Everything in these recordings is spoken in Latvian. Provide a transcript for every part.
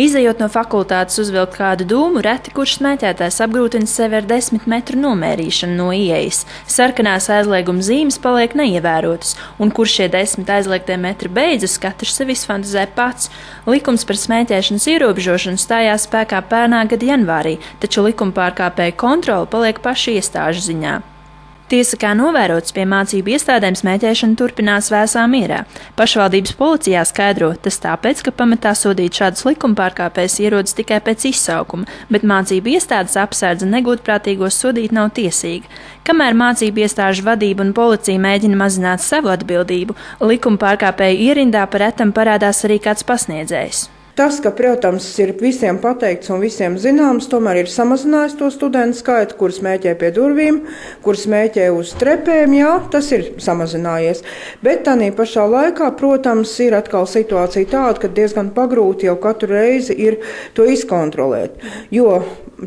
Izejot no fakultātes uzvilkt kādu dūmu, reti kurš smēķētājs apgrūtina sevi ar 10 metru nomērīšanu no ieejas. Sarkanās aizlieguma zīmes paliek neievērotas, un kur šie 10 aizliegtie metri beidzas, katrs sev izfantazē pats. Likums par smēķēšanas ierobežošanu stājās spēkā pērnā gada janvārī, taču likumpārkāpēju kontrole paliek pašu iestāžu ziņā. Tiesa, kā novērots, pie mācību iestādēm smēķēšana turpinās vēsā mierā. Pašvaldības policijā skaidro, tas tāpēc, ka pamatā sodīt šādus likumpārkāpējus ierodas tikai pēc izsaukuma, bet mācību iestādes apsardze negodprātīgos sodīt nav tiesīga. Kamēr mācību iestāžu vadība un policija mēģina mazināt savu atbildību, likumpārkāpēju ierindā pa retam parādās arī kāds pasniedzējs. Tas, ka, protams, ir visiem pateikts un visiem zināms, tomēr ir samazinājis to studentu skaitu, kur smēķē pie durvīm, kur smēķē uz trepēm, jā, tas ir samazinājies. Bet tādā pašā laikā, protams, ir atkal situācija tāda, ka diezgan pagrūti jau katru reizi ir to izkontrolēt, jo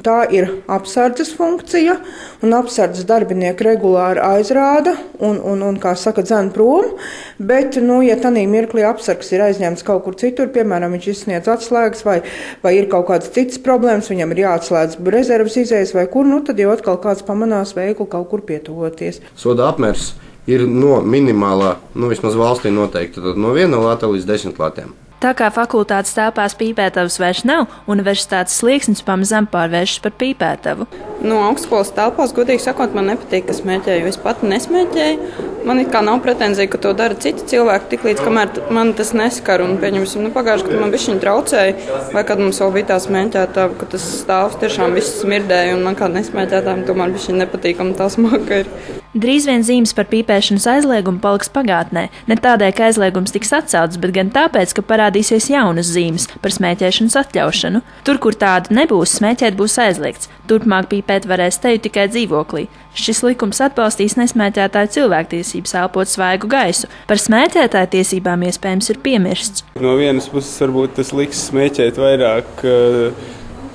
tā ir apsardzes funkcija, un apsardzes darbinieki regulāri aizrāda un kā saka, dzen prom, bet, ja tādā mirklī apsargs ir aizņemts kaut kur citur, piemēram, viņš izsniedz atslēgas vai ir kaut kādas citas problēmas, viņam ir jāatslēdz rezerves izējas vai kur, tad jau atkal kāds pamanās veikli kaut kur pietuvoties. Soda apmērs ir no minimālā, vismaz valstī noteikti, tad no 1 lata līdz 10 latiem. Tā kā fakultātes telpās pīpētavas vairs nav, universitātes slieksnis pamazām pārvēršas par pīpētavu. No augstskolas telpās, godīgi sakot, man nepatīk, ka smēķēju. Es pati nesmēķēju. Man it kā nav pretenzija, ka to dara citi cilvēki, tiklīdz kamēr man tas neskar. Un, pieņemsim, pagājuši, kad man bišķiņ traucēja, vai kad mums vēl bija tā smēķētava, ka tas stāvs tiešām viss smirdēja, un man kā nesmēķētājiem tomēr bišķiņ nepatīkam tā smaka ir. Drīz vien zīmes par pīpēšanas aizliegumu paliks pagātnē. Ne tādēļ, ka aizliegums tiks atcelts, bet gan tāpēc, ka parādīsies jaunas zīmes par smēķēšanas atļaušanu. Tur, kur tāda nebūs, smēķēt būs aizliegts. Turpmāk pīpēt varēs teju tikai dzīvoklī. Šis likums atbalstīs nesmēķētāju cilvēktiesības elpot svaigu gaisu. Par smēķētāju tiesībām iespējams ir piemirsts. No vienas puses varbūt tas liks smēķēt vairāk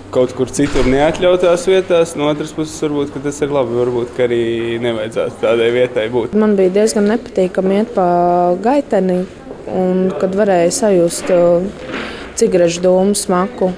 kaut kur citur neatļautās vietās, no otras puses varbūt, ka tas ir labi, varbūt, ka arī nevajadzētu tādai vietai būt. Man bija diezgan nepatīkami iet pa gaiteni, un kad varēja sajust cigarešu dūmu smaku.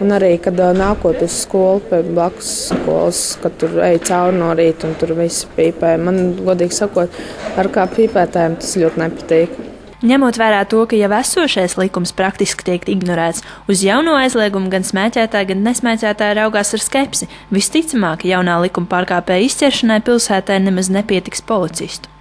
Un arī, kad nākot uz skolu, pie blakus skolas, kad tur ej cauri no rīta un tur visi pīpē. Man, godīgi sakot, ar kā pīpētājiem tas ļoti nepatīk. Ņemot vērā to, ka jau esošais likums praktiski tiek ignorēts, uz jauno aizliegumu gan smēķētāji, gan nesmēķētāji raugās ar skepsi. Visticamāk, jaunā likuma pārkāpēja izķeršanai pilsētai nemaz nepietiks policistu.